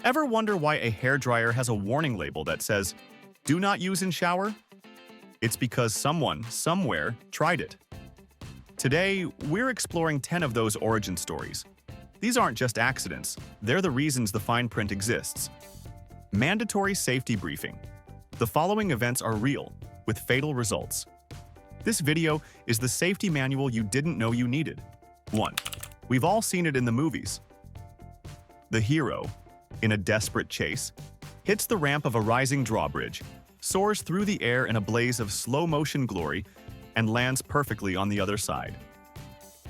Ever wonder why a hairdryer has a warning label that says, "Do not use in shower"? It's because someone, somewhere, tried it. Today, we're exploring 10 of those origin stories. These aren't just accidents, they're the reasons the fine print exists. Mandatory safety briefing. The following events are real, with fatal results. This video is the safety manual you didn't know you needed. 1. We've all seen it in the movies. The hero, in a desperate chase, hits the ramp of a rising drawbridge, soars through the air in a blaze of slow-motion glory, and lands perfectly on the other side.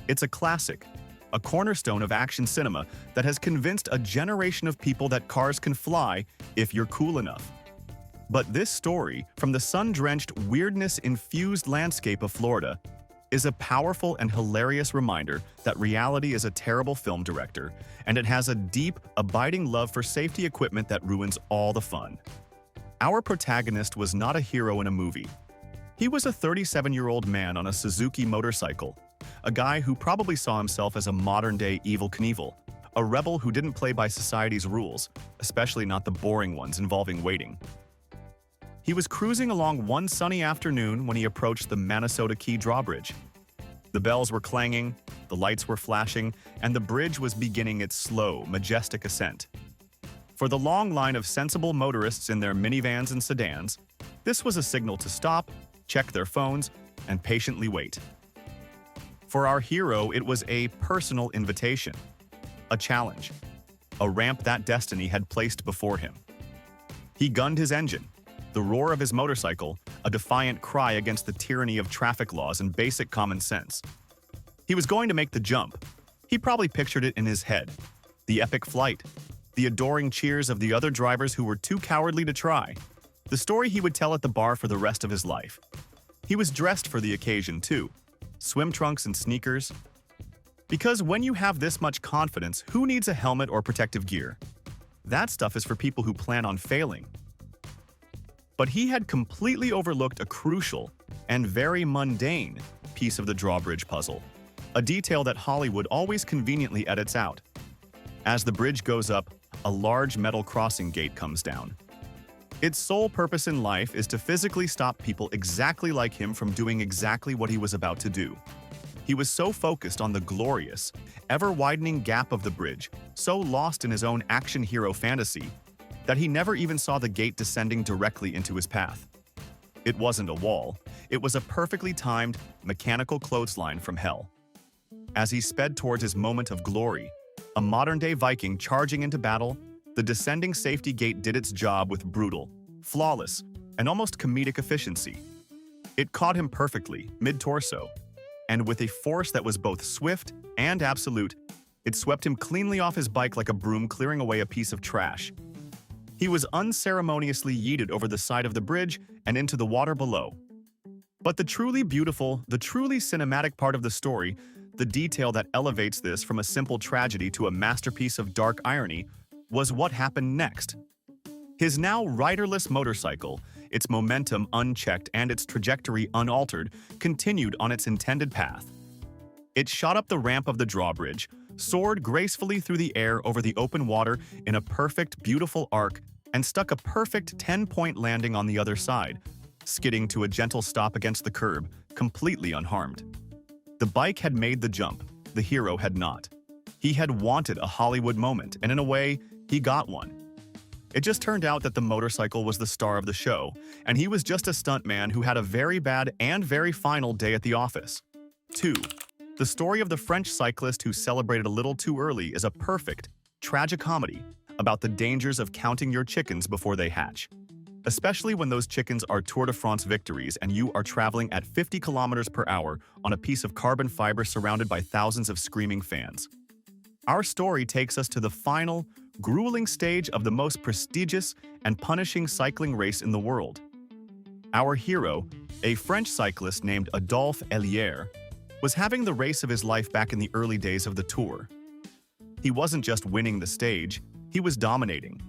It's a classic, a cornerstone of action cinema that has convinced a generation of people that cars can fly if you're cool enough. But this story, from the sun-drenched, weirdness-infused landscape of Florida, is a powerful and hilarious reminder that reality is a terrible film director, and it has a deep, abiding love for safety equipment that ruins all the fun. Our protagonist was not a hero in a movie. He was a 37-year-old man on a Suzuki motorcycle, a guy who probably saw himself as a modern-day Evel Knievel, a rebel who didn't play by society's rules, especially not the boring ones involving waiting. He was cruising along one sunny afternoon when he approached the Minnesota Key drawbridge. The bells were clanging, the lights were flashing, and the bridge was beginning its slow, majestic ascent. For the long line of sensible motorists in their minivans and sedans, this was a signal to stop, check their phones, and patiently wait. For our hero, it was a personal invitation, a challenge, a ramp that destiny had placed before him. He gunned his engine, the roar of his motorcycle, a defiant cry against the tyranny of traffic laws and basic common sense. He was going to make the jump. He probably pictured it in his head. The epic flight, the adoring cheers of the other drivers who were too cowardly to try, the story he would tell at the bar for the rest of his life. He was dressed for the occasion, too. Swim trunks and sneakers. Because when you have this much confidence, who needs a helmet or protective gear? That stuff is for people who plan on failing. But he had completely overlooked a crucial and very mundane piece of the drawbridge puzzle, a detail that Hollywood always conveniently edits out. As the bridge goes up, a large metal crossing gate comes down. Its sole purpose in life is to physically stop people exactly like him from doing exactly what he was about to do. He was so focused on the glorious, ever-widening gap of the bridge, so lost in his own action hero fantasy, that he never even saw the gate descending directly into his path. It wasn't a wall, it was a perfectly timed, mechanical clothesline from hell. As he sped towards his moment of glory, a modern-day Viking charging into battle, the descending safety gate did its job with brutal, flawless, and almost comedic efficiency. It caught him perfectly, mid-torso, and with a force that was both swift and absolute, it swept him cleanly off his bike like a broom clearing away a piece of trash. He was unceremoniously yeeted over the side of the bridge and into the water below. But the truly beautiful, the truly cinematic part of the story, the detail that elevates this from a simple tragedy to a masterpiece of dark irony, was what happened next. His now riderless motorcycle, its momentum unchecked and its trajectory unaltered, continued on its intended path. It shot up the ramp of the drawbridge, soared gracefully through the air over the open water in a perfect, beautiful arc, and stuck a perfect 10-point landing on the other side, skidding to a gentle stop against the curb, completely unharmed. The bike had made the jump, the hero had not. He had wanted a Hollywood moment, and in a way, he got one. It just turned out that the motorcycle was the star of the show, and he was just a stuntman who had a very bad and very final day at the office. 2. The story of the French cyclist who celebrated a little too early is a perfect, tragicomedy about the dangers of counting your chickens before they hatch. Especially when those chickens are Tour de France victories and you are traveling at 50 kilometers per hour on a piece of carbon fiber surrounded by thousands of screaming fans. Our story takes us to the final, grueling stage of the most prestigious and punishing cycling race in the world. Our hero, a French cyclist named Adolphe Hélier, was having the race of his life back in the early days of the Tour. He wasn't just winning the stage, he was dominating.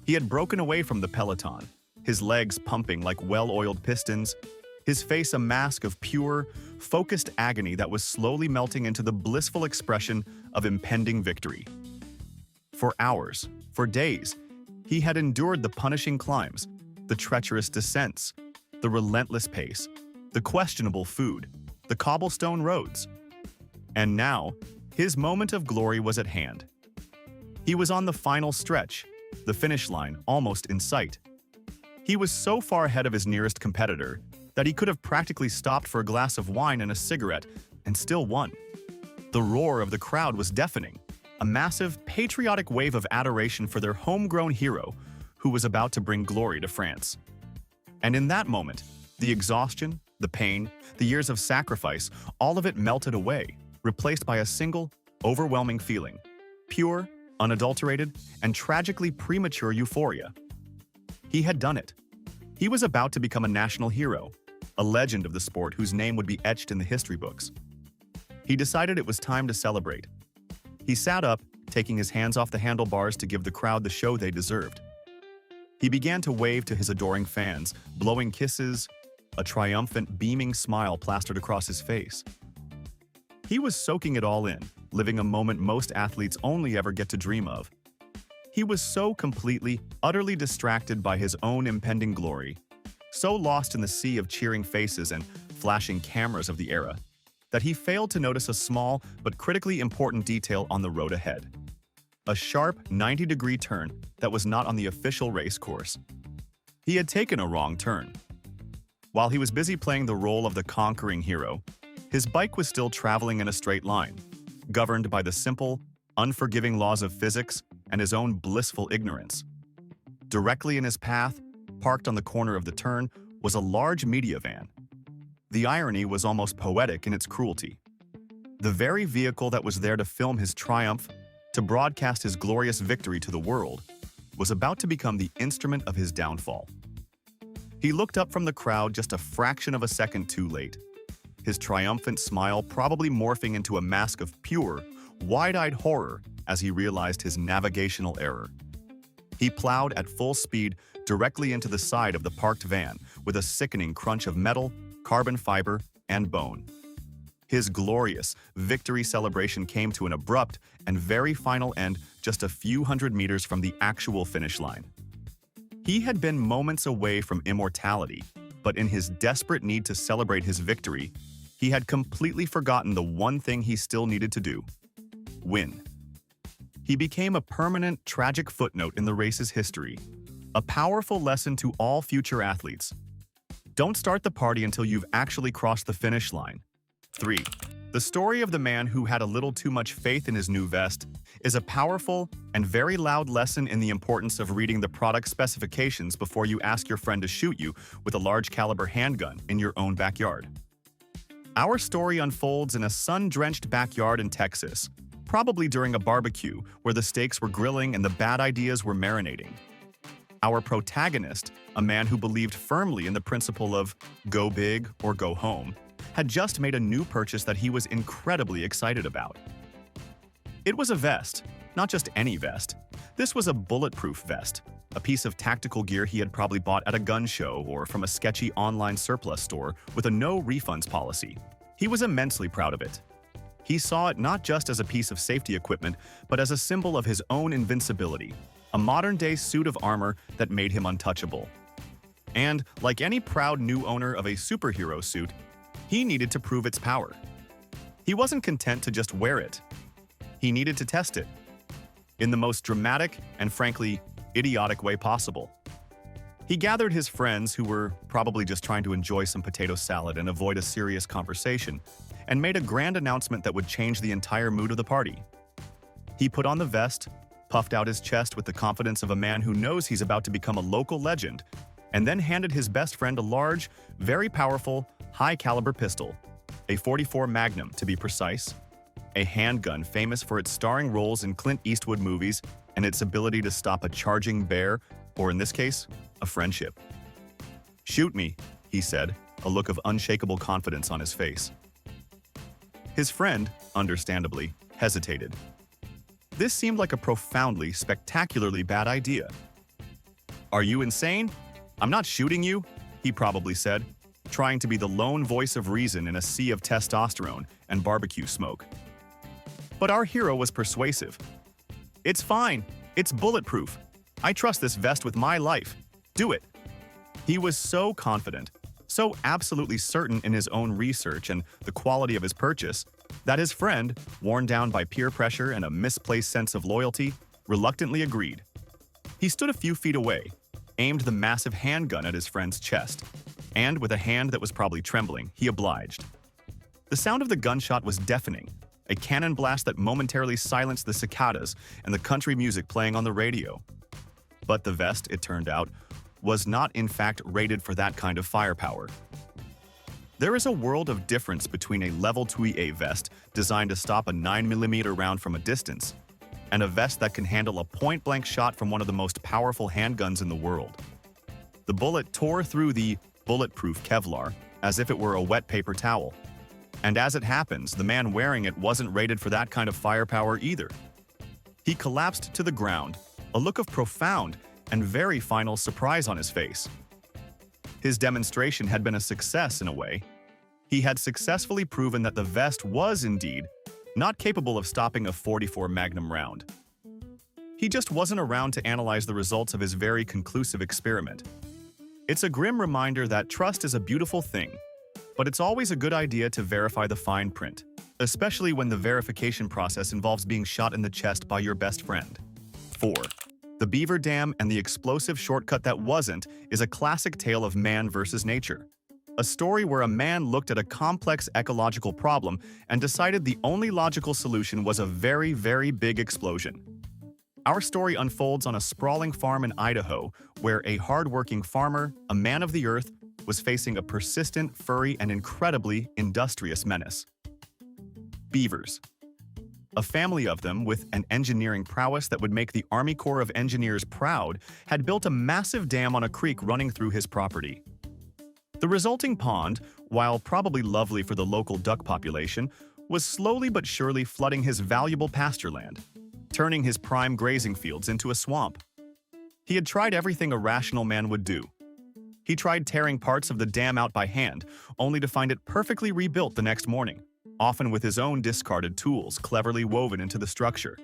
He had broken away from the peloton, his legs pumping like well-oiled pistons, his face a mask of pure, focused agony that was slowly melting into the blissful expression of impending victory. For hours, For days, he had endured the punishing climbs, the treacherous descents, the relentless pace, the questionable food, the cobblestone roads. And now, his moment of glory was at hand. He was on the final stretch, the finish line almost in sight. He was so far ahead of his nearest competitor that he could have practically stopped for a glass of wine and a cigarette and still won. The roar of the crowd was deafening, a massive, patriotic wave of adoration for their homegrown hero who was about to bring glory to France. And in that moment, the exhaustion, the pain, the years of sacrifice, all of it melted away, replaced by a single, overwhelming feeling: pure, unadulterated, and tragically premature euphoria. He had done it. He was about to become a national hero, a legend of the sport whose name would be etched in the history books. He decided it was time to celebrate. He sat up, taking his hands off the handlebars to give the crowd the show they deserved. He began to wave to his adoring fans, blowing kisses, a triumphant, beaming smile plastered across his face. He was soaking it all in, living a moment most athletes only ever get to dream of. He was so completely, utterly distracted by his own impending glory, so lost in the sea of cheering faces and flashing cameras of the era, that he failed to notice a small but critically important detail on the road ahead: a sharp 90-degree turn that was not on the official race course. He had taken a wrong turn. While he was busy playing the role of the conquering hero, his bike was still traveling in a straight line, governed by the simple, unforgiving laws of physics and his own blissful ignorance. Directly in his path, parked on the corner of the turn, was a large media van. The irony was almost poetic in its cruelty. The very vehicle that was there to film his triumph, to broadcast his glorious victory to the world, was about to become the instrument of his downfall. He looked up from the crowd just a fraction of a second too late, his triumphant smile probably morphing into a mask of pure, wide-eyed horror as he realized his navigational error. He plowed at full speed directly into the side of the parked van with a sickening crunch of metal, carbon fiber, and bone. His glorious victory celebration came to an abrupt and very final end just a few hundred meters from the actual finish line. He had been moments away from immortality, but in his desperate need to celebrate his victory, he had completely forgotten the one thing he still needed to do: win. He became a permanent, tragic footnote in the race's history, a powerful lesson to all future athletes. Don't start the party until you've actually crossed the finish line. 3. The story of the man who had a little too much faith in his new vest is a powerful and very loud lesson in the importance of reading the product specifications before you ask your friend to shoot you with a large caliber handgun in your own backyard. Our story unfolds in a sun-drenched backyard in Texas, probably during a barbecue where the steaks were grilling and the bad ideas were marinating. Our protagonist, a man who believed firmly in the principle of go big or go home, had just made a new purchase that he was incredibly excited about. It was a vest, not just any vest. This was a bulletproof vest, a piece of tactical gear he had probably bought at a gun show or from a sketchy online surplus store with a no refunds policy. He was immensely proud of it. He saw it not just as a piece of safety equipment, but as a symbol of his own invincibility, a modern-day suit of armor that made him untouchable. And, like any proud new owner of a superhero suit, he needed to prove its power. He wasn't content to just wear it. He needed to test it, in the most dramatic and, frankly, idiotic way possible. He gathered his friends, who were probably just trying to enjoy some potato salad and avoid a serious conversation, and made a grand announcement that would change the entire mood of the party. He put on the vest, puffed out his chest with the confidence of a man who knows he's about to become a local legend, and then handed his best friend a large, very powerful, high-caliber pistol, a .44 Magnum to be precise, a handgun famous for its starring roles in Clint Eastwood movies and its ability to stop a charging bear, or in this case, a friendship. "Shoot me," he said, a look of unshakable confidence on his face. His friend, understandably, hesitated. This seemed like a profoundly, spectacularly bad idea. "Are you insane? I'm not shooting you," he probably said, trying to be the lone voice of reason in a sea of testosterone and barbecue smoke. But our hero was persuasive. "It's fine. It's bulletproof. I trust this vest with my life. Do it. He was so confident, so absolutely certain in his own research and the quality of his purchase, that his friend, worn down by peer pressure and a misplaced sense of loyalty, reluctantly agreed. He stood a few feet away, aimed the massive handgun at his friend's chest, and with a hand that was probably trembling, he obliged. The sound of the gunshot was deafening, a cannon blast that momentarily silenced the cicadas and the country music playing on the radio. But the vest, it turned out, was not in fact rated for that kind of firepower. There is a world of difference between a Level 2EA vest designed to stop a 9mm round from a distance and a vest that can handle a point-blank shot from one of the most powerful handguns in the world. The bullet tore through the bulletproof Kevlar as if it were a wet paper towel. And as it happens, the man wearing it wasn't rated for that kind of firepower either. He collapsed to the ground, a look of profound and very final surprise on his face. His demonstration had been a success in a way. He had successfully proven that the vest was indeed not capable of stopping a .44 Magnum round. He just wasn't around to analyze the results of his very conclusive experiment. It's a grim reminder that trust is a beautiful thing, but it's always a good idea to verify the fine print, especially when the verification process involves being shot in the chest by your best friend. 4. The Beaver Dam and the Explosive Shortcut That Wasn't is a classic tale of man versus nature. A story where a man looked at a complex ecological problem and decided the only logical solution was a very, very big explosion. Our story unfolds on a sprawling farm in Idaho where a hard-working farmer, a man of the earth, was facing a persistent, furry, and incredibly industrious menace. Beavers. A family of them, with an engineering prowess that would make the Army Corps of Engineers proud, had built a massive dam on a creek running through his property. The resulting pond, while probably lovely for the local duck population, was slowly but surely flooding his valuable pasture land, turning his prime grazing fields into a swamp. He had tried everything a rational man would do. He tried tearing parts of the dam out by hand, only to find it perfectly rebuilt the next morning, often with his own discarded tools cleverly woven into the structure.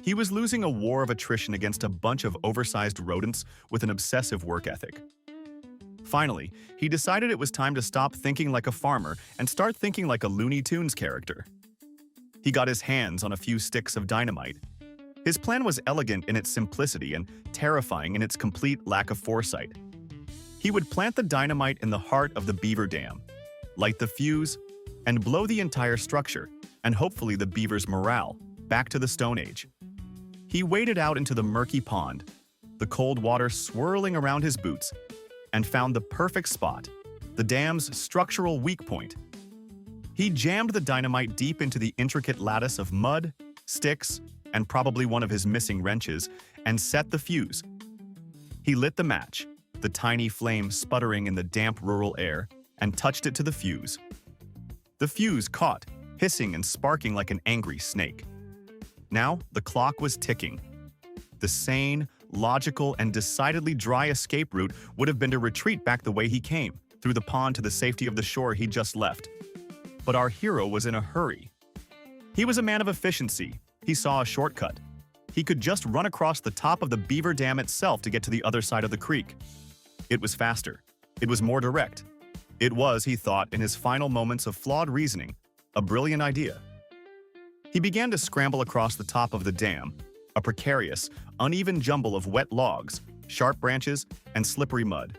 He was losing a war of attrition against a bunch of oversized rodents with an obsessive work ethic. Finally, he decided it was time to stop thinking like a farmer and start thinking like a Looney Tunes character. He got his hands on a few sticks of dynamite. His plan was elegant in its simplicity and terrifying in its complete lack of foresight. He would plant the dynamite in the heart of the beaver dam, light the fuse, and blow the entire structure, and hopefully the beaver's morale, back to the Stone Age. He waded out into the murky pond, the cold water swirling around his boots, and found the perfect spot, the dam's structural weak point. He jammed the dynamite deep into the intricate lattice of mud, sticks, and probably one of his missing wrenches, and set the fuse. He lit the match, the tiny flame sputtering in the damp rural air, and touched it to the fuse. The fuse caught, hissing and sparking like an angry snake. Now the clock was ticking. The sane, logical, and decidedly dry escape route would have been to retreat back the way he came, through the pond to the safety of the shore he'd just left. But our hero was in a hurry. He was a man of efficiency. He saw a shortcut. He could just run across the top of the beaver dam itself to get to the other side of the creek. It was faster. It was more direct. It was, he thought, in his final moments of flawed reasoning, a brilliant idea. He began to scramble across the top of the dam, a precarious, uneven jumble of wet logs, sharp branches, and slippery mud.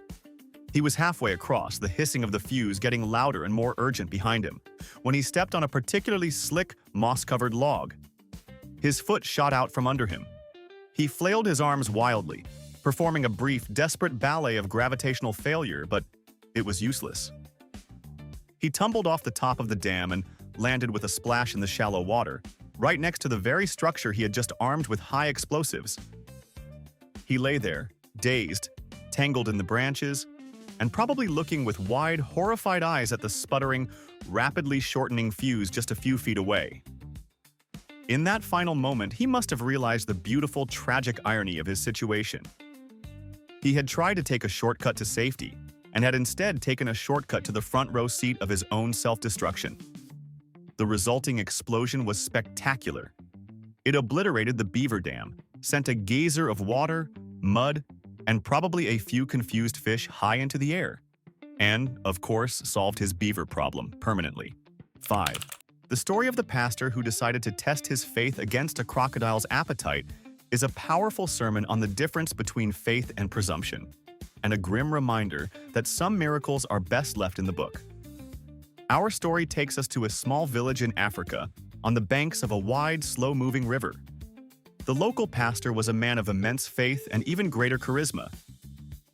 He was halfway across, the hissing of the fuse getting louder and more urgent behind him, when he stepped on a particularly slick, moss-covered log. His foot shot out from under him. He flailed his arms wildly, performing a brief, desperate ballet of gravitational failure, but it was useless. He tumbled off the top of the dam and landed with a splash in the shallow water, right next to the very structure he had just armed with high explosives. He lay there, dazed, tangled in the branches, and probably looking with wide, horrified eyes at the sputtering, rapidly shortening fuse just a few feet away. In that final moment, he must have realized the beautiful, tragic irony of his situation. He had tried to take a shortcut to safety, and had instead taken a shortcut to the front row seat of his own self-destruction. The resulting explosion was spectacular. It obliterated the beaver dam, sent a geyser of water, mud, and probably a few confused fish high into the air. And, of course, solved his beaver problem permanently. 5. The story of the pastor who decided to test his faith against a crocodile's appetite is a powerful sermon on the difference between faith and presumption, and a grim reminder that some miracles are best left in the book. Our story takes us to a small village in Africa on the banks of a wide, slow-moving river. The local pastor was a man of immense faith and even greater charisma.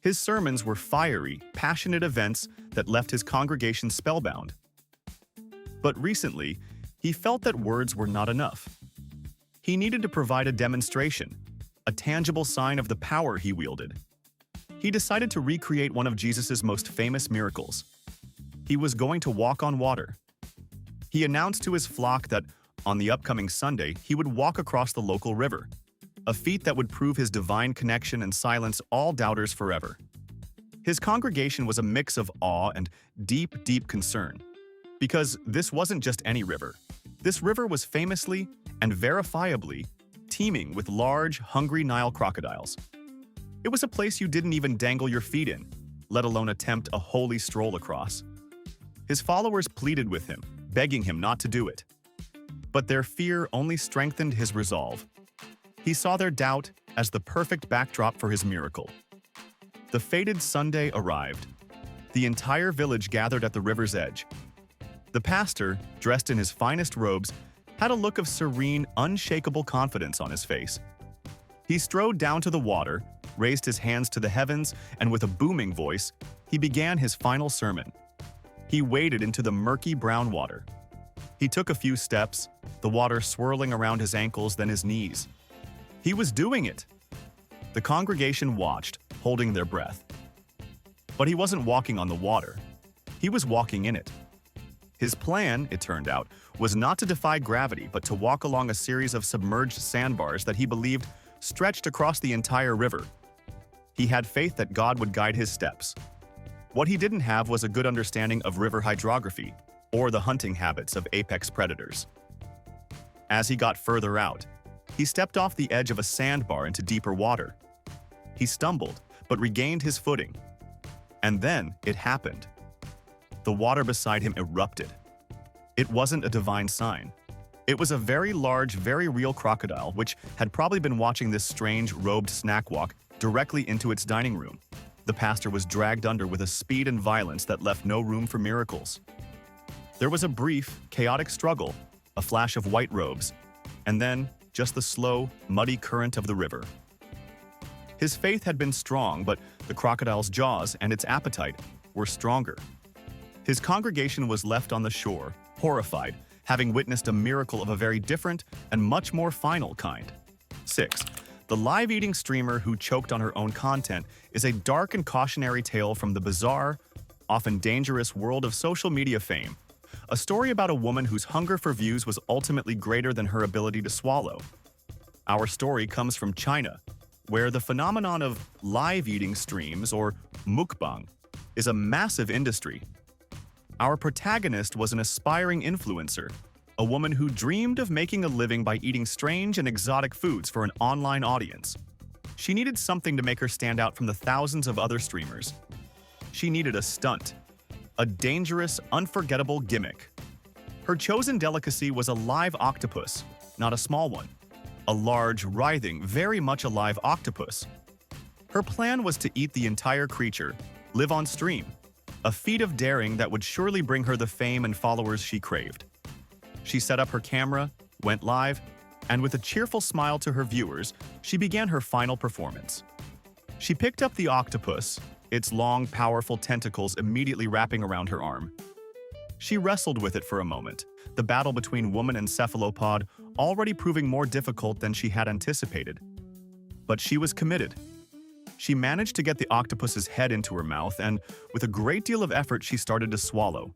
His sermons were fiery, passionate events that left his congregation spellbound. But recently, he felt that words were not enough. He needed to provide a demonstration, a tangible sign of the power he wielded. He decided to recreate one of Jesus' most famous miracles. He was going to walk on water. He announced to his flock that on the upcoming Sunday, he would walk across the local river, a feat that would prove his divine connection and silence all doubters forever. His congregation was a mix of awe and deep, deep concern, because this wasn't just any river. This river was famously and verifiably teeming with large, hungry Nile crocodiles. It was a place you didn't even dangle your feet in, let alone attempt a holy stroll across. His followers pleaded with him, begging him not to do it. But their fear only strengthened his resolve. He saw their doubt as the perfect backdrop for his miracle. The fated Sunday arrived. The entire village gathered at the river's edge. The pastor, dressed in his finest robes, had a look of serene, unshakable confidence on his face. He strode down to the water, raised his hands to the heavens, and with a booming voice, he began his final sermon. He waded into the murky brown water. He took a few steps, the water swirling around his ankles, then his knees. He was doing it. The congregation watched, holding their breath. But he wasn't walking on the water. He was walking in it. His plan, it turned out, was not to defy gravity, but to walk along a series of submerged sandbars that he believed stretched across the entire river. He had faith that God would guide his steps. What he didn't have was a good understanding of river hydrography or the hunting habits of apex predators. As he got further out, he stepped off the edge of a sandbar into deeper water. He stumbled, but regained his footing. And then it happened. The water beside him erupted. It wasn't a divine sign. It was a very large, very real crocodile which had probably been watching this strange, robed snack walk directly into its dining room. The pastor was dragged under with a speed and violence that left no room for miracles. There was a brief, chaotic struggle, a flash of white robes, and then just the slow, muddy current of the river. His faith had been strong, but the crocodile's jaws and its appetite were stronger. His congregation was left on the shore, horrified, having witnessed a miracle of a very different and much more final kind. 6. The live-eating streamer who choked on her own content is a dark and cautionary tale from the bizarre, often dangerous world of social media fame. A story about a woman whose hunger for views was ultimately greater than her ability to swallow. Our story comes from China, where the phenomenon of live-eating streams, or mukbang, is a massive industry. Our protagonist was an aspiring influencer, a woman who dreamed of making a living by eating strange and exotic foods for an online audience. She needed something to make her stand out from the thousands of other streamers. She needed a stunt, a dangerous, unforgettable gimmick. Her chosen delicacy was a live octopus, not a small one. A large, writhing, very much alive octopus. Her plan was to eat the entire creature, live on stream, a feat of daring that would surely bring her the fame and followers she craved. She set up her camera, went live, and with a cheerful smile to her viewers, she began her final performance. She picked up the octopus, its long, powerful tentacles immediately wrapping around her arm. She wrestled with it for a moment, the battle between woman and cephalopod already proving more difficult than she had anticipated. But she was committed. She managed to get the octopus's head into her mouth, and with a great deal of effort, she started to swallow.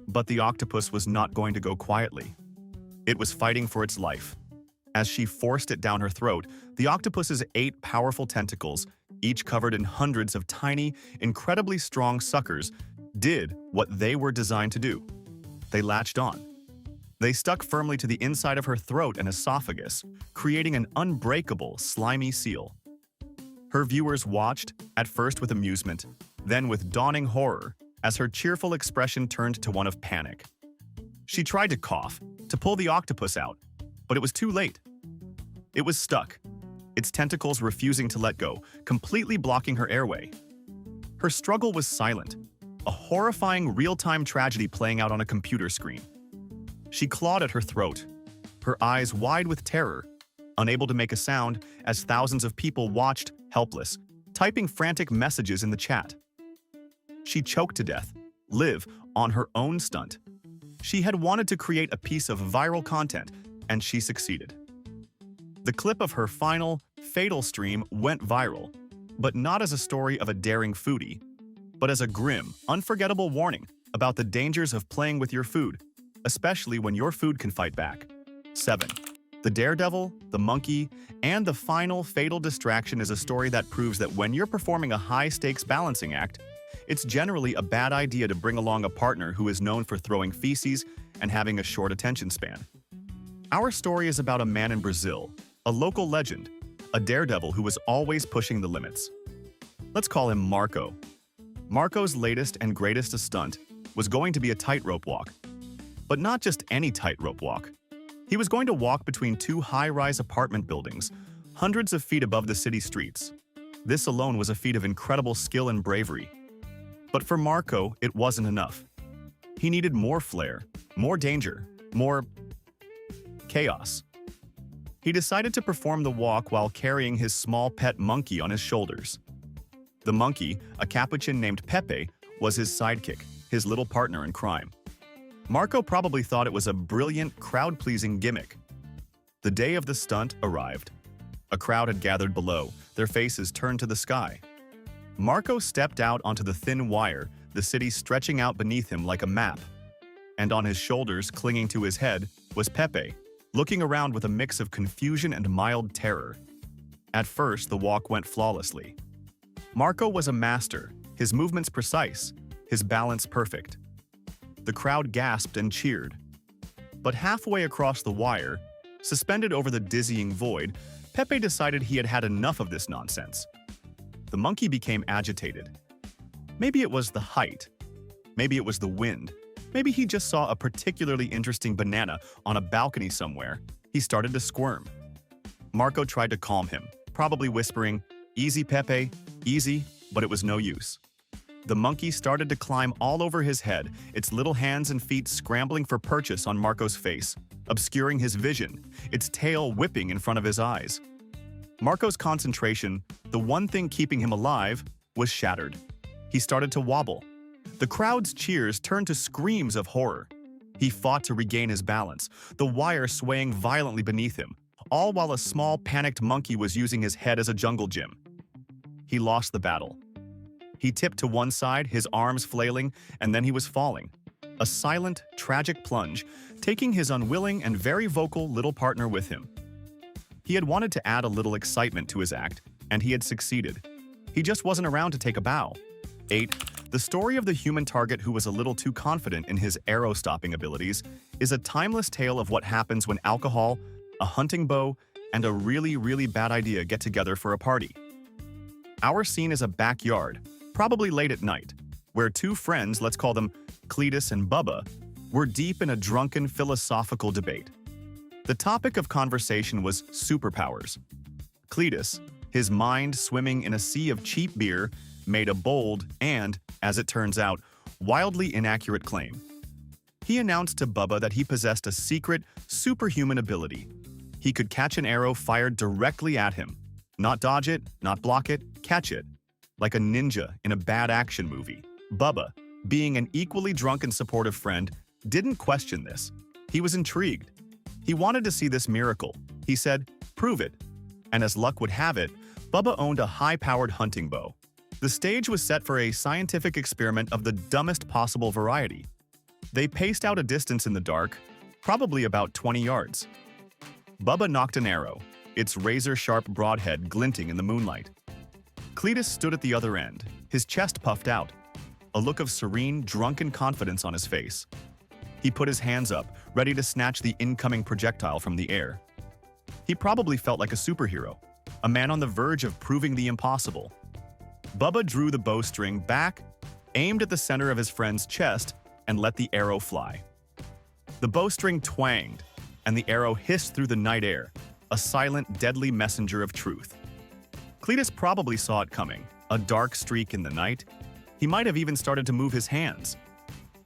But the octopus was not going to go quietly. It was fighting for its life. As she forced it down her throat, the octopus's 8 powerful tentacles, each covered in hundreds of tiny, incredibly strong suckers, did what they were designed to do. They latched on. They stuck firmly to the inside of her throat and esophagus, creating an unbreakable, slimy seal. Her viewers watched, at first with amusement, then with dawning horror, as her cheerful expression turned to one of panic. She tried to cough, to pull the octopus out, but it was too late. It was stuck, its tentacles refusing to let go, completely blocking her airway. Her struggle was silent, a horrifying real-time tragedy playing out on a computer screen. She clawed at her throat, her eyes wide with terror, unable to make a sound as thousands of people watched, helpless, typing frantic messages in the chat. She choked to death, live on her own stunt. She had wanted to create a piece of viral content, and she succeeded. The clip of her final, fatal stream went viral, but not as a story of a daring foodie, but as a grim, unforgettable warning about the dangers of playing with your food, especially when your food can fight back. 7. The daredevil, the monkey, and the final fatal distraction is a story that proves that when you're performing a high-stakes balancing act, it's generally a bad idea to bring along a partner who is known for throwing feces and having a short attention span. Our story is about a man in Brazil, a local legend, a daredevil who was always pushing the limits. Let's call him Marco. Marco's latest and greatest stunt was going to be a tightrope walk. But not just any tightrope walk. He was going to walk between two high-rise apartment buildings, hundreds of feet above the city streets. This alone was a feat of incredible skill and bravery. But for Marco, it wasn't enough. He needed more flair, more danger, more chaos. He decided to perform the walk while carrying his small pet monkey on his shoulders. The monkey, a capuchin named Pepe, was his sidekick, his little partner in crime. Marco probably thought it was a brilliant, crowd-pleasing gimmick. The day of the stunt arrived. A crowd had gathered below, their faces turned to the sky. Marco stepped out onto the thin wire, the city stretching out beneath him like a map. And on his shoulders, clinging to his head, was Pepe, looking around with a mix of confusion and mild terror. At first, the walk went flawlessly. Marco was a master, his movements precise, his balance perfect. The crowd gasped and cheered. But halfway across the wire, suspended over the dizzying void, Pepe decided he had had enough of this nonsense. The monkey became agitated. Maybe it was the height. Maybe it was the wind. Maybe he just saw a particularly interesting banana on a balcony somewhere. He started to squirm. Marco tried to calm him, probably whispering, "Easy, Pepe, easy," but it was no use. The monkey started to climb all over his head, its little hands and feet scrambling for purchase on Marco's face, obscuring his vision, its tail whipping in front of his eyes. Marco's concentration, the one thing keeping him alive, was shattered. He started to wobble. The crowd's cheers turned to screams of horror. He fought to regain his balance, the wire swaying violently beneath him, all while a small, panicked monkey was using his head as a jungle gym. He lost the battle. He tipped to one side, his arms flailing, and then he was falling. A silent, tragic plunge, taking his unwilling and very vocal little partner with him. He had wanted to add a little excitement to his act, and he had succeeded. He just wasn't around to take a bow. 8. The story of the human target who was a little too confident in his arrow-stopping abilities is a timeless tale of what happens when alcohol, a hunting bow, and a really, really bad idea get together for a party. Our scene is a backyard, probably late at night, where two friends, let's call them Cletus and Bubba, were deep in a drunken philosophical debate. The topic of conversation was superpowers. Cletus, his mind swimming in a sea of cheap beer, made a bold and, as it turns out, wildly inaccurate claim. He announced to Bubba that he possessed a secret, superhuman ability. He could catch an arrow fired directly at him. Not dodge it, not block it, catch it. Like a ninja in a bad action movie. Bubba, being an equally drunk and supportive friend, didn't question this. He was intrigued. He wanted to see this miracle. He said, "Prove it." And as luck would have it, Bubba owned a high-powered hunting bow. The stage was set for a scientific experiment of the dumbest possible variety. They paced out a distance in the dark, probably about 20 yards. Bubba nocked an arrow, its razor-sharp broadhead glinting in the moonlight. Cletus stood at the other end, his chest puffed out, a look of serene, drunken confidence on his face. He put his hands up, ready to snatch the incoming projectile from the air. He probably felt like a superhero, a man on the verge of proving the impossible. Bubba drew the bowstring back, aimed at the center of his friend's chest, and let the arrow fly. The bowstring twanged, and the arrow hissed through the night air, a silent, deadly messenger of truth. Cletus probably saw it coming, a dark streak in the night. He might have even started to move his hands.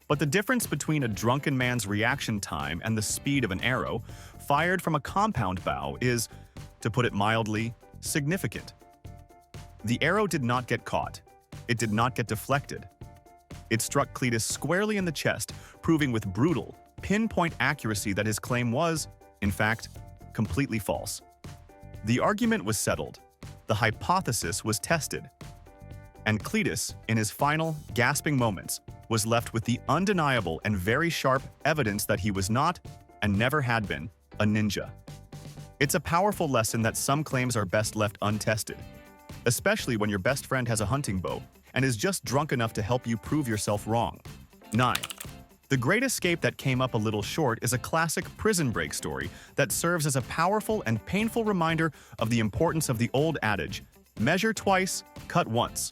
But the difference between a drunken man's reaction time and the speed of an arrow fired from a compound bow is, to put it mildly, significant. The arrow did not get caught. It did not get deflected. It struck Cletus squarely in the chest, proving with brutal, pinpoint accuracy that his claim was, in fact, completely false. The argument was settled. The hypothesis was tested. And Cletus, in his final, gasping moments, was left with the undeniable and very sharp evidence that he was not, and never had been, a ninja. It's a powerful lesson that some claims are best left untested, especially when your best friend has a hunting bow and is just drunk enough to help you prove yourself wrong. 9. The Great Escape that came up a little short is a classic prison break story that serves as a powerful and painful reminder of the importance of the old adage, measure twice, cut once.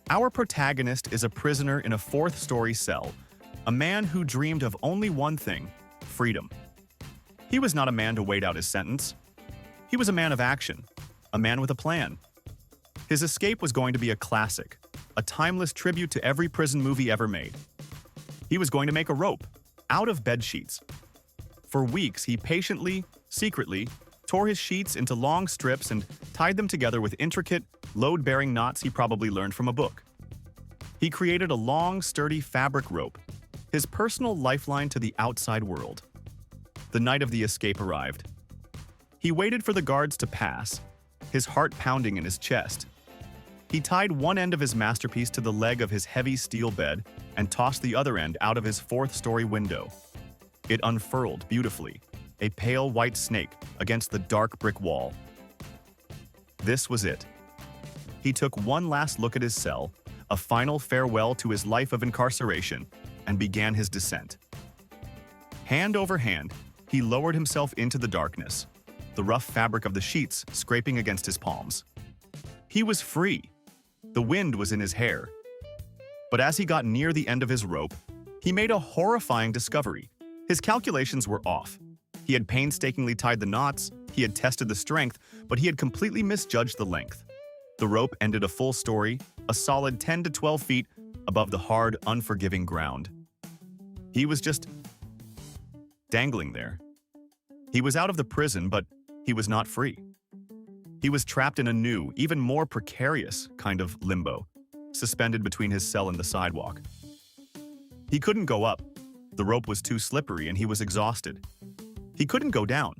Our protagonist is a prisoner in a fourth-story cell, a man who dreamed of only one thing, freedom. He was not a man to wait out his sentence. He was a man of action, a man with a plan. His escape was going to be a classic, a timeless tribute to every prison movie ever made. He was going to make a rope, out of bed sheets. For weeks, he patiently, secretly, tore his sheets into long strips and tied them together with intricate, load-bearing knots he probably learned from a book. He created a long, sturdy fabric rope, his personal lifeline to the outside world. The night of the escape arrived. He waited for the guards to pass, his heart pounding in his chest. He tied one end of his masterpiece to the leg of his heavy steel bed and tossed the other end out of his fourth-story window. It unfurled beautifully, a pale white snake against the dark brick wall. This was it. He took one last look at his cell, a final farewell to his life of incarceration, and began his descent. Hand over hand, he lowered himself into the darkness, the rough fabric of the sheets scraping against his palms. He was free. The wind was in his hair. But as he got near the end of his rope, he made a horrifying discovery. His calculations were off. He had painstakingly tied the knots, he had tested the strength, but he had completely misjudged the length. The rope ended a full story, a solid 10 to 12 feet above the hard, unforgiving ground. He was just dangling there. He was out of the prison, but he was not free. He was trapped in a new, even more precarious kind of limbo, suspended between his cell and the sidewalk. He couldn't go up. The rope was too slippery and he was exhausted. He couldn't go down.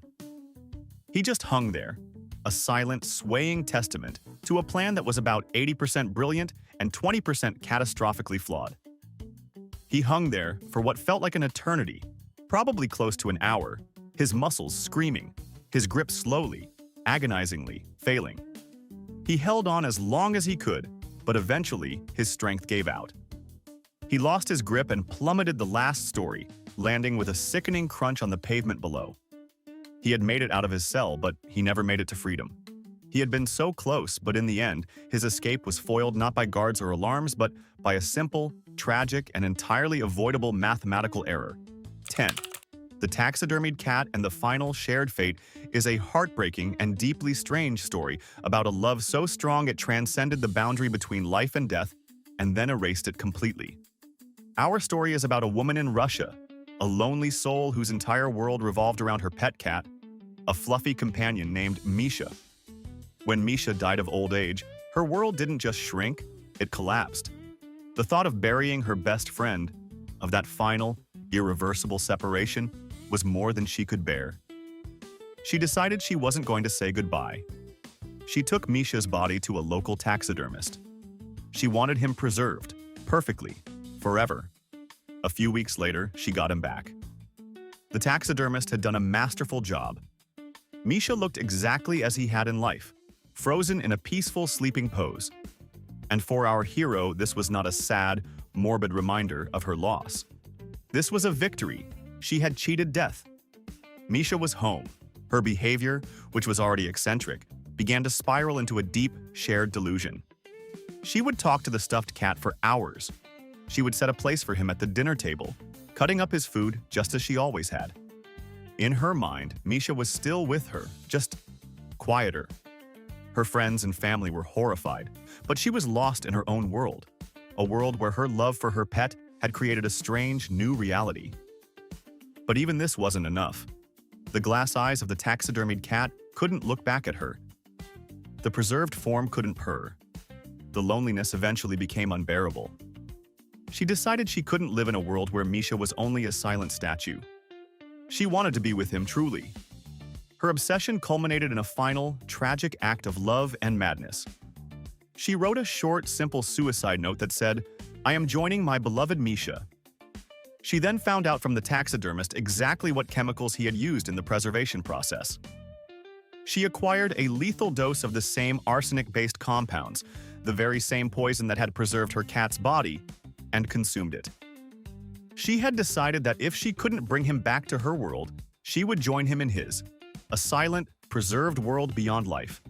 He just hung there, a silent, swaying testament to a plan that was about 80% brilliant and 20% catastrophically flawed. He hung there for what felt like an eternity, probably close to an hour, his muscles screaming, his grip slowly, agonizingly failing. He held on as long as he could, but eventually his strength gave out. He lost his grip and plummeted the last story, landing with a sickening crunch on the pavement below. He had made it out of his cell, but he never made it to freedom. He had been so close, but in the end, his escape was foiled not by guards or alarms, but by a simple, tragic, and entirely avoidable mathematical error. 10. The Taxidermied Cat and the Final Shared Fate is a heartbreaking and deeply strange story about a love so strong it transcended the boundary between life and death and then erased it completely. Our story is about a woman in Russia, a lonely soul whose entire world revolved around her pet cat, a fluffy companion named Misha. When Misha died of old age, her world didn't just shrink, it collapsed. The thought of burying her best friend, of that final, irreversible separation, was more than she could bear. She decided she wasn't going to say goodbye. She took Misha's body to a local taxidermist. She wanted him preserved, perfectly, forever. A few weeks later, she got him back. The taxidermist had done a masterful job. Misha looked exactly as he had in life, frozen in a peaceful sleeping pose. And for our hero, this was not a sad, morbid reminder of her loss. This was a victory. She had cheated death. Misha was home. Her behavior, which was already eccentric, began to spiral into a deep, shared delusion. She would talk to the stuffed cat for hours. She would set a place for him at the dinner table, cutting up his food just as she always had. In her mind, Misha was still with her, just quieter. Her friends and family were horrified, but she was lost in her own world, a world where her love for her pet had created a strange, new reality. But even this wasn't enough. The glass eyes of the taxidermied cat couldn't look back at her. The preserved form couldn't purr. The loneliness eventually became unbearable. She decided she couldn't live in a world where Misha was only a silent statue. She wanted to be with him truly. Her obsession culminated in a final, tragic act of love and madness. She wrote a short, simple suicide note that said, "I am joining my beloved Misha." She then found out from the taxidermist exactly what chemicals he had used in the preservation process. She acquired a lethal dose of the same arsenic-based compounds, the very same poison that had preserved her cat's body, and consumed it. She had decided that if she couldn't bring him back to her world, she would join him in his, a silent, preserved world beyond life.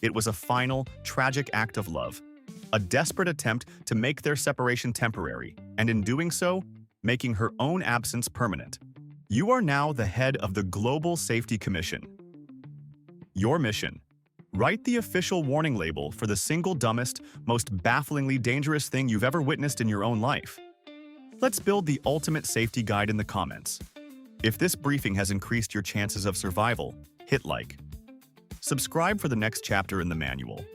It was a final, tragic act of love, a desperate attempt to make their separation temporary, and in doing so, making her own absence permanent. You are now the head of the Global Safety Commission. Your mission: write the official warning label for the single dumbest, most bafflingly dangerous thing you've ever witnessed in your own life. Let's build the ultimate safety guide in the comments. If this briefing has increased your chances of survival, hit like. Subscribe for the next chapter in the manual.